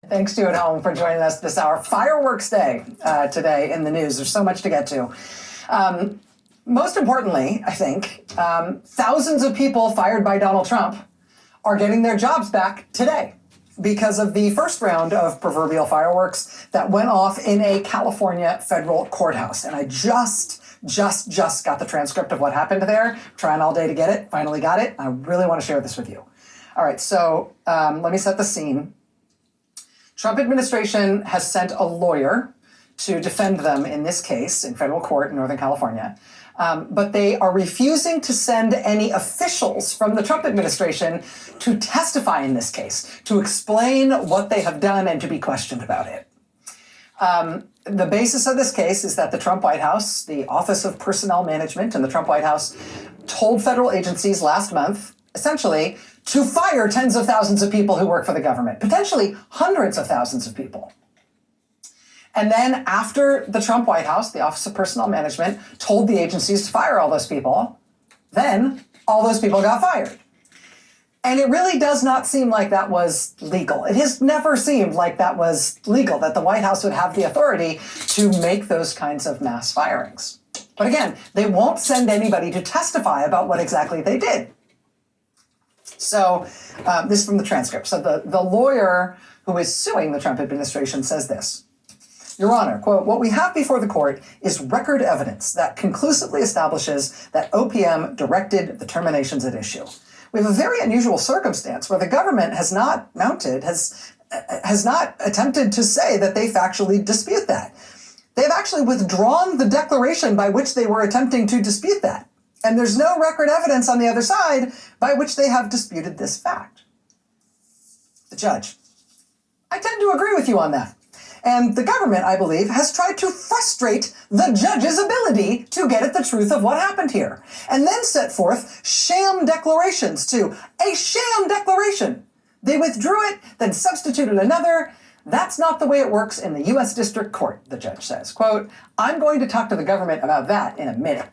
Thanks to you at home for joining us this hour. Fireworks Day today in the news. There's so much to get to. Most importantly, I think, thousands of people fired by Donald Trump are getting their jobs back today because of the first round of proverbial fireworks that went off in a California federal courthouse. And I just got the transcript of what happened there. Trying all day to get it. Finally got it. I really want to share this with you. All right, so let me set the scene. Trump administration has sent a lawyer to defend them in this case in federal court in Northern California. But they are refusing to send any officials from the Trump administration to testify in this case, to explain what they have done and to be questioned about it. The basis of this case is that the Trump White House, the Office of Personnel Management in the Trump White House, told federal agencies last month, essentially, to fire tens of thousands of people who work for the government, potentially hundreds of thousands of people. And then after the Trump White House, the Office of Personnel Management, told the agencies to fire all those people, then all those people got fired. And it really does not seem like that was legal. It has never seemed like that was legal, that the White House would have the authority to make those kinds of mass firings. But again, they won't send anybody to testify about what exactly they did. So this is from the transcript. So the lawyer who is suing the Trump administration says this: Your Honor, quote, what we have before the court is record evidence that conclusively establishes that OPM directed the terminations at issue. We have a very unusual circumstance where the government has not attempted to say that they factually dispute that. They've actually withdrawn the declaration by which they were attempting to dispute that. And there's no record evidence on the other side by which they have disputed this fact. The judge: I tend to agree with you on that. And the government, I believe, has tried to frustrate the judge's ability to get at the truth of what happened here, and then set forth sham declarations to a sham declaration. They withdrew it, then substituted another. That's not the way it works in the U.S. District Court, the judge says. Quote, I'm going to talk to the government about that in a minute.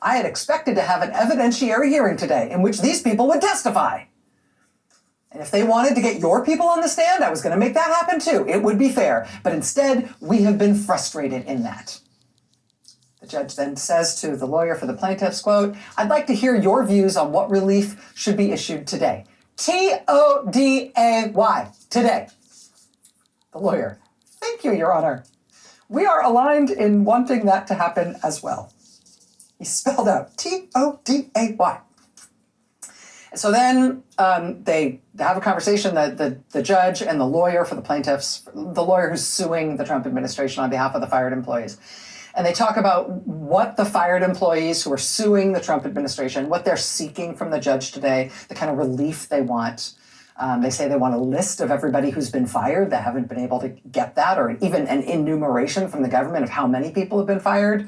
I had expected to have an evidentiary hearing today in which these people would testify. And if they wanted to get your people on the stand, I was going to make that happen too. It would be fair. But instead, we have been frustrated in that. The judge then says to the lawyer for the plaintiffs, quote, I'd like to hear your views on what relief should be issued today. T-O-D-A-Y, today. The lawyer: thank you, Your Honor. We are aligned in wanting that to happen as well. He spelled out T-O-D-A-Y. And so then they have a conversation, the judge and the lawyer for the plaintiffs, the lawyer who's suing the Trump administration on behalf of the fired employees. And they talk about what the fired employees who are suing the Trump administration, what they're seeking from the judge today, the kind of relief they want. They say they want a list of everybody who's been fired. They haven't been able to get that, or even an enumeration from the government of how many people have been fired.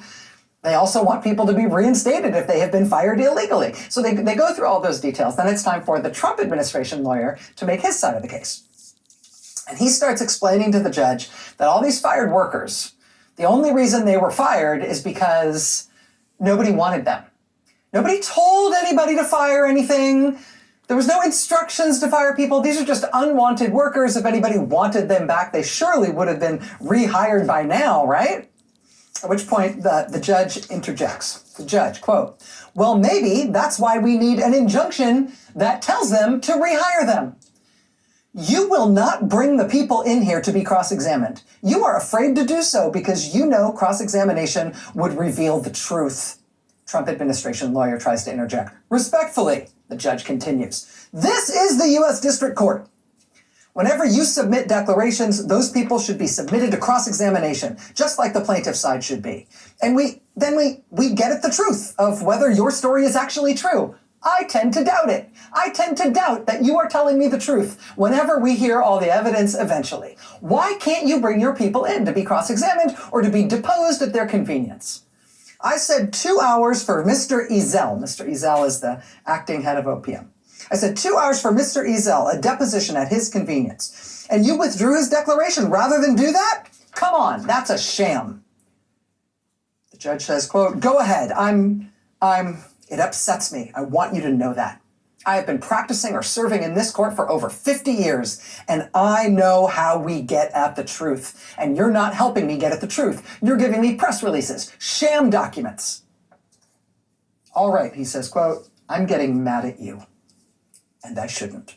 They also want people to be reinstated if they have been fired illegally. So they go through all those details. Then it's time for the Trump administration lawyer to make his side of the case. And he starts explaining to the judge that all these fired workers, the only reason they were fired is because nobody wanted them. Nobody told anybody to fire anything. There was no instructions to fire people. These are just unwanted workers. If anybody wanted them back, they surely would have been rehired by now, right? At which point the judge interjects. The judge, quote, well, maybe that's why we need an injunction that tells them to rehire them. You will not bring the people in here to be cross-examined. You are afraid to do so because you know cross-examination would reveal the truth. Trump administration lawyer tries to interject. Respectfully, the judge continues. This is the U.S. District Court. Whenever you submit declarations, those people should be submitted to cross-examination, just like the plaintiff side should be. And we get at the truth of whether your story is actually true. I tend to doubt it. I tend to doubt that you are telling me the truth whenever we hear all the evidence eventually. Why can't you bring your people in to be cross-examined or to be deposed at their convenience? I said 2 hours for Mr. Ezell. Mr. Ezell is the acting head of OPM. I said 2 hours for Mr. Ezell, a deposition at his convenience. And you withdrew his declaration rather than do that? Come on, that's a sham. The judge says, quote, go ahead, it upsets me. I want you to know that. I have been practicing or serving in this court for over 50 years, and I know how we get at the truth. And you're not helping me get at the truth. You're giving me press releases, sham documents. All right, he says, quote, I'm getting mad at you, and I shouldn't.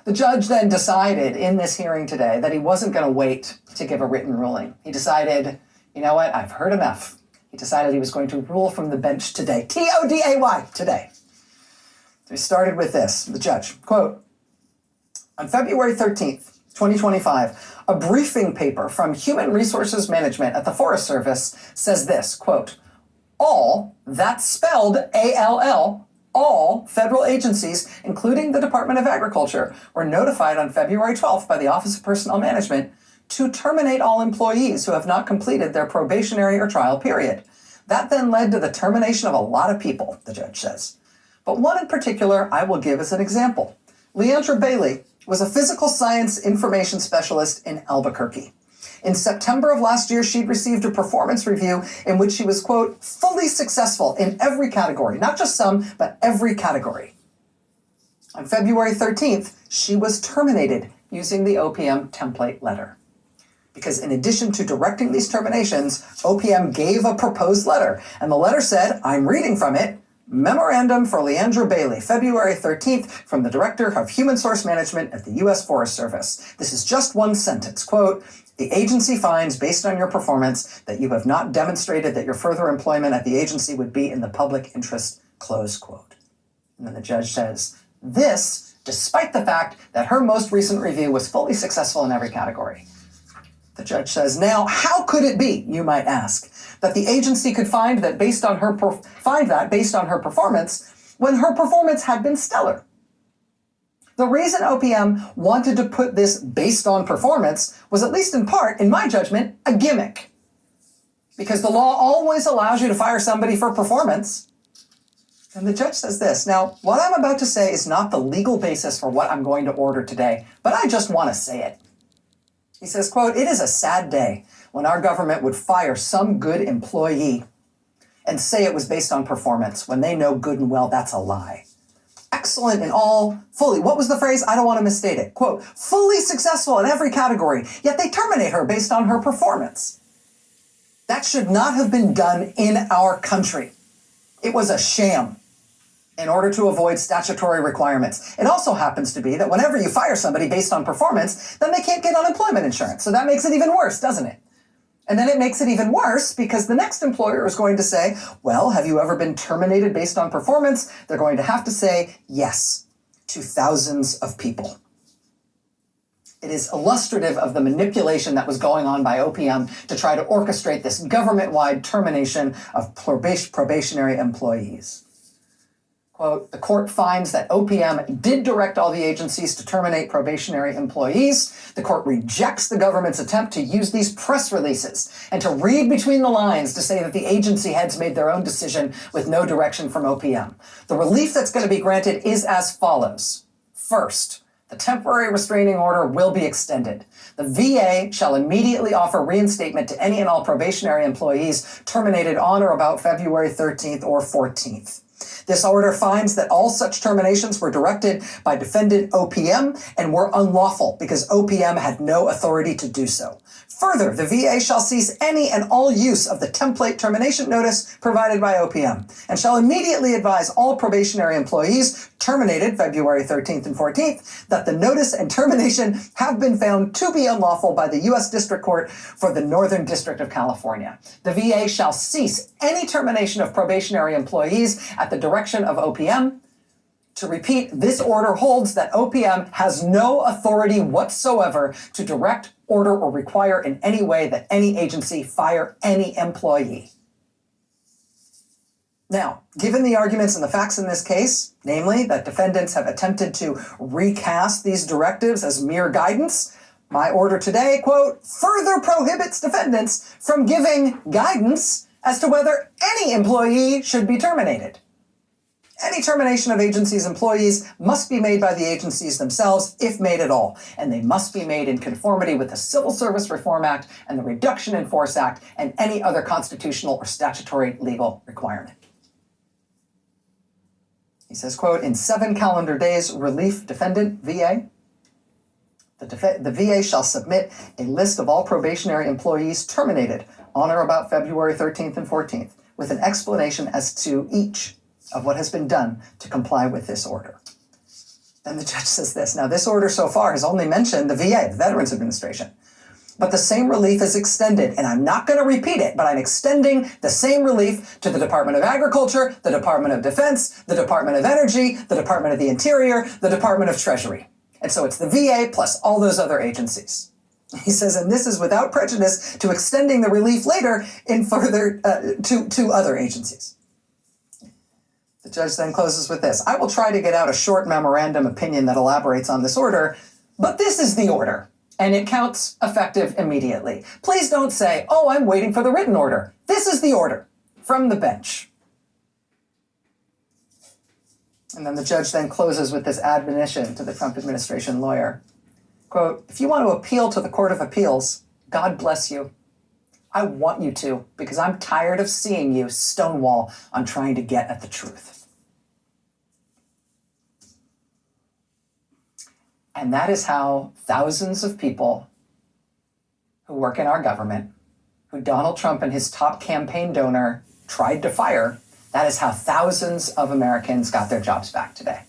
The judge then decided in this hearing today that he wasn't going to wait to give a written ruling. He decided, you know what, I've heard enough. He decided he was going to rule from the bench today. T-O-D-A-Y, today. So he started with this, the judge, quote, on February 13th, 2025, a briefing paper from Human Resources Management at the Forest Service says this, quote, all, that's spelled A-L-L, all federal agencies, including the Department of Agriculture, were notified on February 12th by the Office of Personnel Management to terminate all employees who have not completed their probationary or trial period. That then led to the termination of a lot of people, the judge says. But one in particular I will give as an example. Leandra Bailey was a physical science information specialist in Albuquerque. In September of last year, she'd received a performance review in which she was, quote, fully successful in every category, not just some, but every category. On February 13th, she was terminated using the OPM template letter. Because in addition to directing these terminations, OPM gave a proposed letter, and the letter said, I'm reading from it, Memorandum for Leandra Bailey, February 13th, from the Director of Human Source Management at the U.S. Forest Service. This is just one sentence, quote, the agency finds, based on your performance, that you have not demonstrated that your further employment at the agency would be in the public interest, close quote. And then the judge says, this, despite the fact that her most recent review was fully successful in every category. The judge says, now, how could it be, you might ask, that the agency could find that based on her performance when her performance had been stellar? The reason OPM wanted to put this based on performance was, at least in part, in my judgment, a gimmick. Because the law always allows you to fire somebody for performance. And the judge says this, now, what I'm about to say is not the legal basis for what I'm going to order today, but I just want to say it. He says, quote, it is a sad day when our government would fire some good employee and say it was based on performance when they know good and well that's a lie. Excellent in all, fully, what was the phrase? I don't want to misstate it. Quote, fully successful in every category, yet they terminate her based on her performance. That should not have been done in our country. It was a sham in order to avoid statutory requirements. It also happens to be that whenever you fire somebody based on performance, then they can't get unemployment insurance. So that makes it even worse, doesn't it? And then it makes it even worse because the next employer is going to say, well, have you ever been terminated based on performance? They're going to have to say yes to thousands of people. It is illustrative of the manipulation that was going on by OPM to try to orchestrate this government-wide termination of probationary employees. Quote, the court finds that OPM did direct all the agencies to terminate probationary employees. The court rejects the government's attempt to use these press releases and to read between the lines to say that the agency heads made their own decision with no direction from OPM. The relief that's going to be granted is as follows. First, the temporary restraining order will be extended. The VA shall immediately offer reinstatement to any and all probationary employees terminated on or about February 13th or 14th. This order finds that all such terminations were directed by defendant OPM and were unlawful because OPM had no authority to do so. Further, the VA shall cease any and all use of the template termination notice provided by OPM and shall immediately advise all probationary employees terminated February 13th and 14th that the notice and termination have been found to be unlawful by the U.S. District Court for the Northern District of California. The VA shall cease any termination of probationary employees at the direction of OPM. To repeat, this order holds that OPM has no authority whatsoever to direct, order, or require in any way that any agency fire any employee. Now, given the arguments and the facts in this case, namely that defendants have attempted to recast these directives as mere guidance, my order today, quote, further prohibits defendants from giving guidance as to whether any employee should be terminated. Any termination of agencies' employees must be made by the agencies themselves, if made at all, and they must be made in conformity with the Civil Service Reform Act and the Reduction in Force Act and any other constitutional or statutory legal requirement. He says, quote, in 7 calendar days, relief defendant, VA, the VA shall submit a list of all probationary employees terminated on or about February 13th and 14th with an explanation as to each of what has been done to comply with this order. Then the judge says this. Now, this order so far has only mentioned the VA, the Veterans Administration. But the same relief is extended, and I'm not going to repeat it, but I'm extending the same relief to the Department of Agriculture, the Department of Defense, the Department of Energy, the Department of the Interior, the Department of Treasury. And so it's the VA plus all those other agencies. He says, and this is without prejudice to extending the relief later in further to other agencies. The judge then closes with this. I will try to get out a short memorandum opinion that elaborates on this order, but this is the order, and it counts effective immediately. Please don't say, oh, I'm waiting for the written order. This is the order from the bench. And then the judge then closes with this admonition to the Trump administration lawyer. Quote, if you want to appeal to the Court of Appeals, God bless you. I want you to, because I'm tired of seeing you stonewall on trying to get at the truth. And that is how thousands of people who work in our government, who Donald Trump and his top campaign donor tried to fire, that is how thousands of Americans got their jobs back today.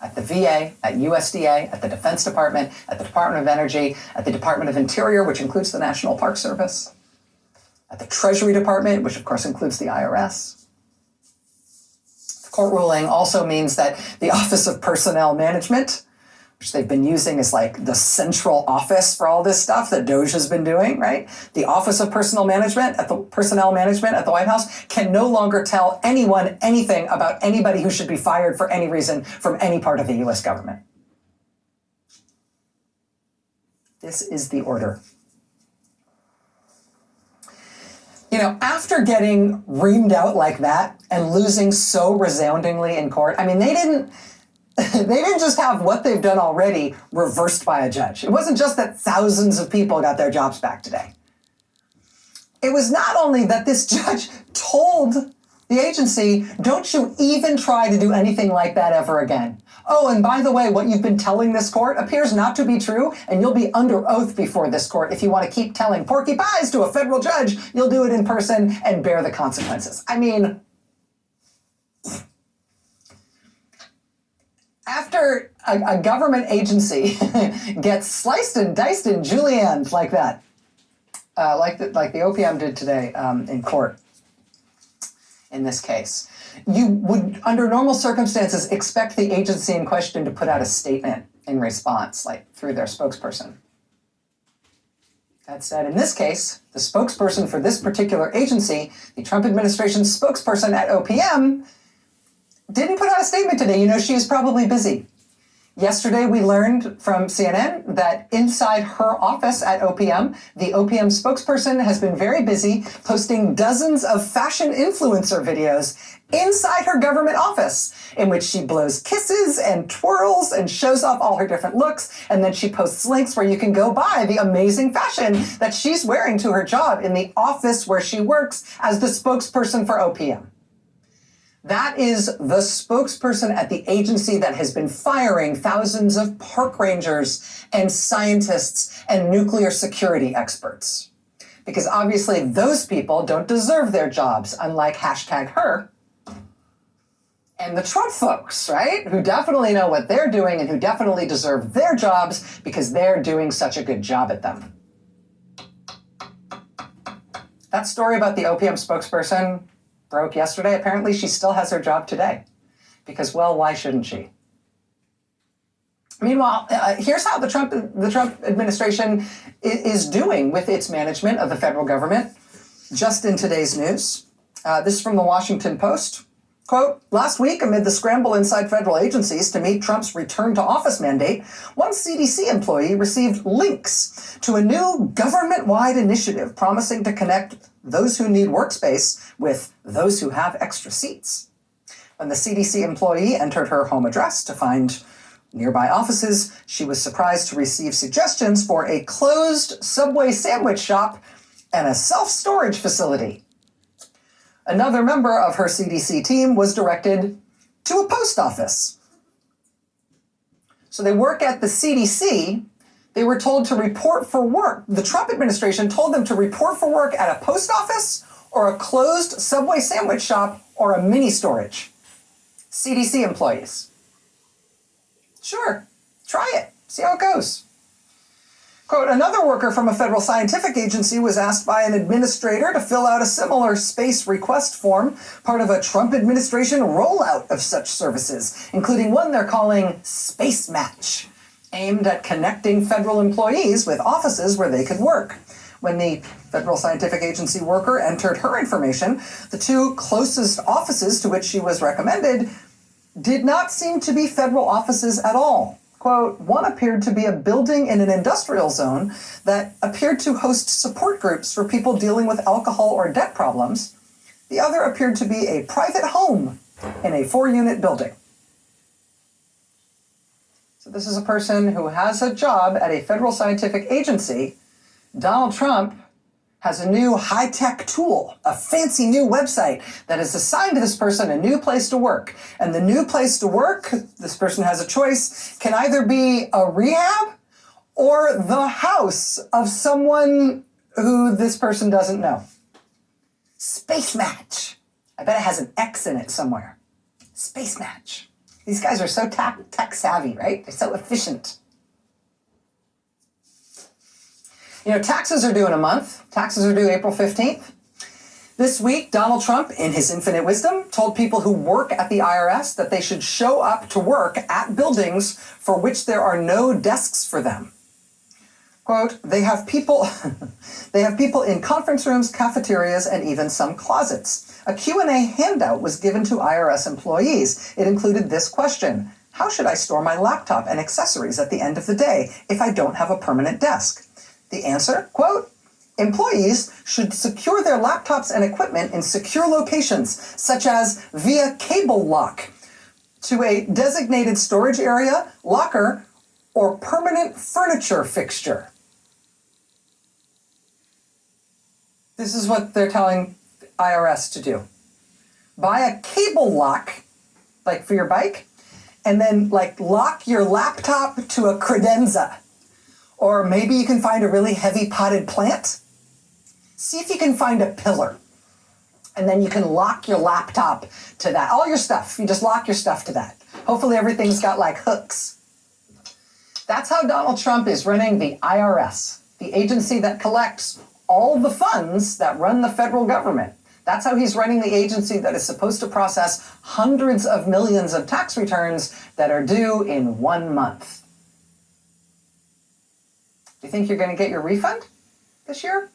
At the VA, at USDA, at the Defense Department, at the Department of Energy, at the Department of Interior, which includes the National Park Service, at the Treasury Department, which of course includes the IRS. The court ruling also means that the Office of Personnel Management, which they've been using as like the central office for all this stuff that DOJ has been doing, right? The Office of Personnel Management at the White House can no longer tell anyone anything about anybody who should be fired for any reason from any part of the US government. This is the order. You know, after getting reamed out like that and losing so resoundingly in court, I mean, they didn't just have what they've done already reversed by a judge. It wasn't just that thousands of people got their jobs back today. It was not only that this judge told the agency, don't you even try to do anything like that ever again. Oh, and by the way, what you've been telling this court appears not to be true, and you'll be under oath before this court if you want to keep telling porky pies to a federal judge. You'll do it in person and bear the consequences. I mean, after a government agency gets sliced and diced and julienned like that, like the OPM did today in court, in this case, you would, under normal circumstances, expect the agency in question to put out a statement in response, like through their spokesperson. That said, in this case, the spokesperson for this particular agency, the Trump administration's spokesperson at OPM, didn't put out a statement today. You know, she was probably busy. Yesterday, we learned from CNN that inside her office at OPM, the OPM spokesperson has been very busy posting dozens of fashion influencer videos inside her government office, in which she blows kisses and twirls and shows off all her different looks. And then she posts links where you can go buy the amazing fashion that she's wearing to her job in the office where she works as the spokesperson for OPM. That is the spokesperson at the agency that has been firing thousands of park rangers and scientists and nuclear security experts. Because obviously those people don't deserve their jobs, unlike #her and the Trump folks, right? Who definitely know what they're doing and who definitely deserve their jobs because they're doing such a good job at them. That story about the OPM spokesperson broke yesterday. Apparently she still has her job today because, well, why shouldn't she? Meanwhile, here's how the Trump administration is doing with its management of the federal government. Just in today's news, this is from the Washington Post. Quote, last week, amid the scramble inside federal agencies to meet Trump's return to office mandate, one CDC employee received links to a new government-wide initiative promising to connect those who need workspace with those who have extra seats. When the CDC employee entered her home address to find nearby offices, she was surprised to receive suggestions for a closed Subway sandwich shop and a self-storage facility. Another member of her CDC team was directed to a post office. So they work at the CDC. They were told to report for work. The Trump administration told them to report for work at a post office or a closed Subway sandwich shop or a mini storage. CDC employees. Sure, try it, see how it goes. Quote, another worker from a federal scientific agency was asked by an administrator to fill out a similar space request form, part of a Trump administration rollout of such services, including one they're calling Space Match, aimed at connecting federal employees with offices where they could work. When the federal scientific agency worker entered her information, the two closest offices to which she was recommended did not seem to be federal offices at all. Quote, one appeared to be a building in an industrial zone that appeared to host support groups for people dealing with alcohol or debt problems. The other appeared to be a private home in a 4-unit building. So this is a person who has a job at a federal scientific agency. Donald Trump has a new high-tech tool, a fancy new website that has assigned this person a new place to work. And the new place to work, this person has a choice, can either be a rehab or the house of someone who this person doesn't know. Space Match. I bet it has an X in it somewhere. Space Match. These guys are so tech savvy, right? They're so efficient. You know, taxes are due in a month. Taxes are due April 15th. This week, Donald Trump, in his infinite wisdom, told people who work at the IRS that they should show up to work at buildings for which there are no desks for them. Quote, they have people in conference rooms, cafeterias, and even some closets. A Q&A handout was given to IRS employees. It included this question: how should I store my laptop and accessories at the end of the day if I don't have a permanent desk? The answer, quote, employees should secure their laptops and equipment in secure locations, such as via cable lock to a designated storage area, locker, or permanent furniture fixture. This is what they're telling IRS to do. Buy a cable lock, like for your bike, and then like lock your laptop to a credenza. Or maybe you can find a really heavy potted plant. See if you can find a pillar. And then you can lock your laptop to that. All your stuff, you just lock your stuff to that. Hopefully everything's got like hooks. That's how Donald Trump is running the IRS, the agency that collects all the funds that run the federal government. That's how he's running the agency that is supposed to process hundreds of millions of tax returns that are due in 1 month. Do you think you're going to get your refund this year?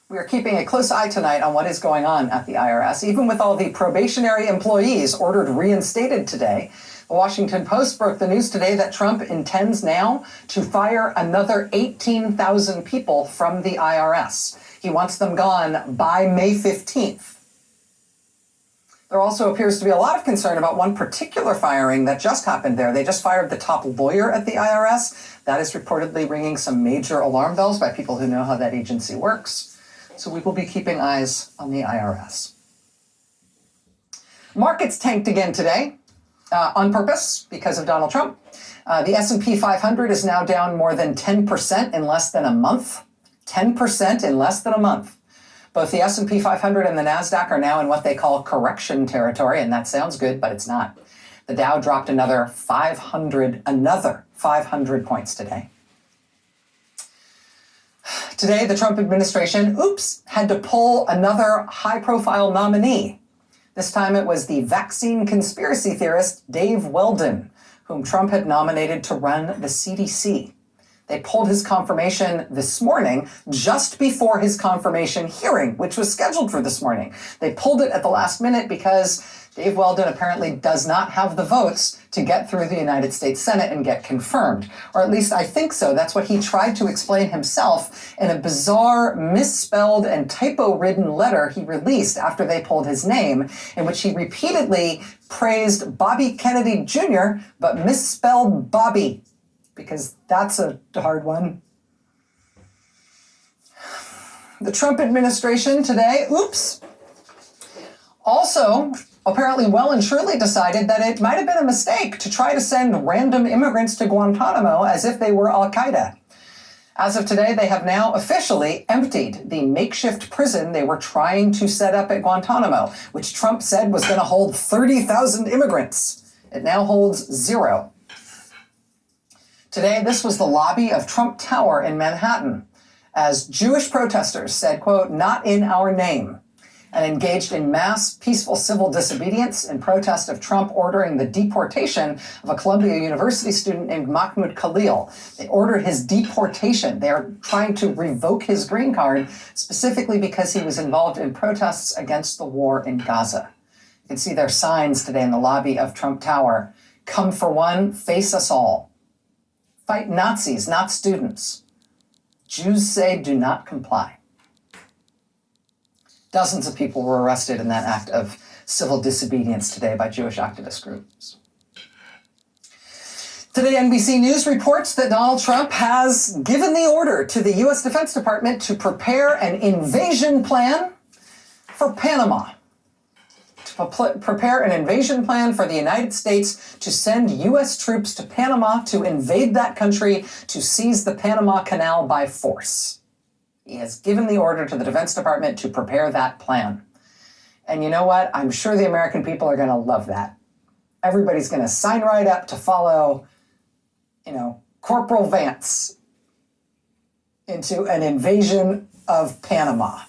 We are keeping a close eye tonight on what is going on at the IRS. Even with all the probationary employees ordered reinstated today, the Washington Post broke the news today that Trump intends now to fire another 18,000 people from the IRS. He wants them gone by May 15th. There also appears to be a lot of concern about one particular firing that just happened there. They just fired the top lawyer at the IRS. That is reportedly ringing some major alarm bells by people who know how that agency works. So we will be keeping eyes on the IRS. Markets tanked again today on purpose because of Donald Trump. The S&P 500 is now down more than 10% in less than a month. 10% in less than a month. Both the S&P 500 and the NASDAQ are now in what they call correction territory, and that sounds good, but it's not. The Dow dropped another 500 points today. Today, the Trump administration, had to pull another high-profile nominee. This time it was the vaccine conspiracy theorist Dave Weldon, whom Trump had nominated to run the CDC. They pulled his confirmation this morning, just before his confirmation hearing, which was scheduled for this morning. They pulled it at the last minute because Dave Weldon apparently does not have the votes to get through the United States Senate and get confirmed. Or at least I think so. That's what he tried to explain himself in a bizarre, misspelled, and typo-ridden letter he released after they pulled his name, in which he repeatedly praised Bobby Kennedy Jr., but misspelled Bobby, because that's a hard one. The Trump administration today, also apparently well and truly decided that it might have been a mistake to try to send random immigrants to Guantanamo as if they were Al-Qaeda. As of today, they have now officially emptied the makeshift prison they were trying to set up at Guantanamo, which Trump said was going to hold 30,000 immigrants. It now holds 0. Today, this was the lobby of Trump Tower in Manhattan, as Jewish protesters said, quote, "Not in our name," and engaged in mass peaceful civil disobedience in protest of Trump ordering the deportation of a Columbia University student named Mahmoud Khalil. They ordered his deportation. They are trying to revoke his green card, specifically because he was involved in protests against the war in Gaza. You can see their signs today in the lobby of Trump Tower. "Come for one, face us all." Fight Nazis, not students. Jews say do not comply. Dozens of people were arrested in that act of civil disobedience today by Jewish activist groups. Today, NBC News reports that Donald Trump has given the order to the U.S. Defense Department to prepare an invasion plan for Panama. To prepare an invasion plan for the United States to send U.S. troops to Panama to invade that country to seize the Panama Canal by force. He has given the order to the Defense Department to prepare that plan. And you know what? I'm sure the American people are going to love that. Everybody's going to sign right up to follow, Corporal Vance into an invasion of Panama.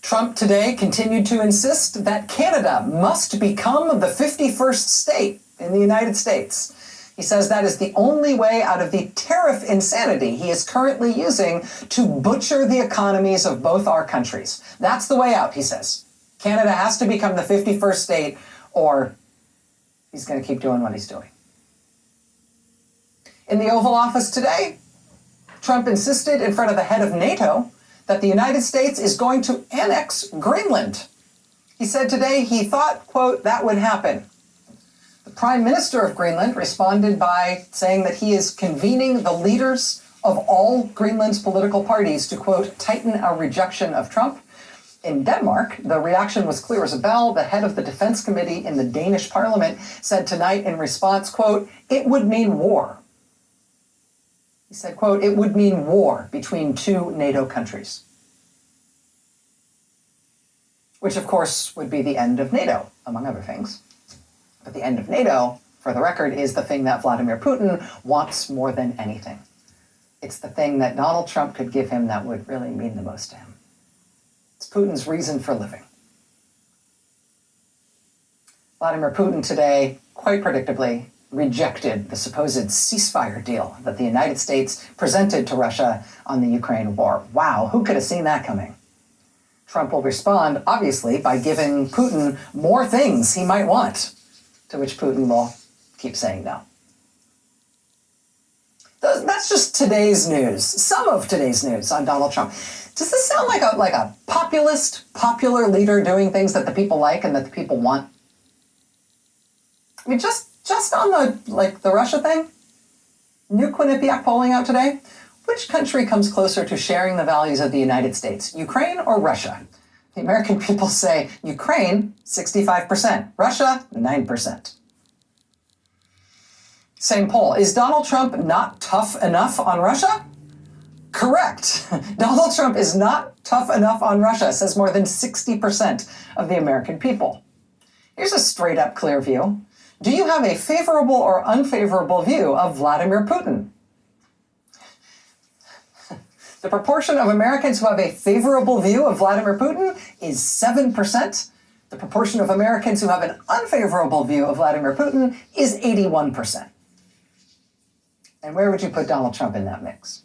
Trump today continued to insist that Canada must become the 51st state in the United States. He says that is the only way out of the tariff insanity he is currently using to butcher the economies of both our countries. That's the way out, he says. Canada has to become the 51st state, or he's going to keep doing what he's doing. In the Oval Office today, Trump insisted in front of the head of NATO that the United States is going to annex Greenland. He said today he thought, quote, that would happen. The Prime Minister of Greenland responded by saying that he is convening the leaders of all Greenland's political parties to, quote, tighten our rejection of Trump. In Denmark, the reaction was clear as a bell. The head of the Defense Committee in the Danish Parliament said tonight in response, quote, it would mean war. He said, quote, it would mean war between two NATO countries. Which, of course, would be the end of NATO, among other things. But the end of NATO, for the record, is the thing that Vladimir Putin wants more than anything. It's the thing that Donald Trump could give him that would really mean the most to him. It's Putin's reason for living. Vladimir Putin today, quite predictably, rejected the supposed ceasefire deal that the United States presented to Russia on the Ukraine war. Wow, who could have seen that coming? Trump will respond, obviously, by giving Putin more things he might want, to which Putin will keep saying no. That's just today's news, some of today's news on Donald Trump. Does this sound like a populist, popular leader doing things that the people like and that the people want? I mean, just on the Russia thing, new Quinnipiac polling out today, which country comes closer to sharing the values of the United States, Ukraine or Russia? The American people say Ukraine, 65%, Russia, 9%. Same poll. Is Donald Trump not tough enough on Russia? Correct. Donald Trump is not tough enough on Russia, says more than 60% of the American people. Here's a straight up clear view. Do you have a favorable or unfavorable view of Vladimir Putin? The proportion of Americans who have a favorable view of Vladimir Putin is 7%. The proportion of Americans who have an unfavorable view of Vladimir Putin is 81%. And where would you put Donald Trump in that mix?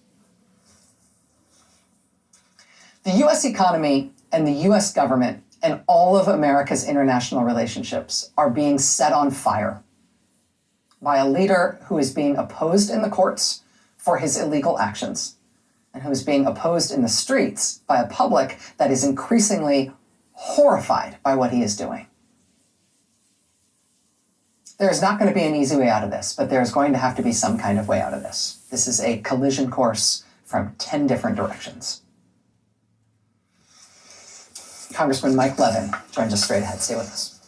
The U.S. economy and the U.S. government and all of America's international relationships are being set on fire by a leader who is being opposed in the courts for his illegal actions and who is being opposed in the streets by a public that is increasingly horrified by what he is doing. There is not going to be an easy way out of this, but there is going to have to be some kind of way out of this. This is a collision course from 10 different directions. Congressman Mike Levin joins us straight ahead. Stay with us.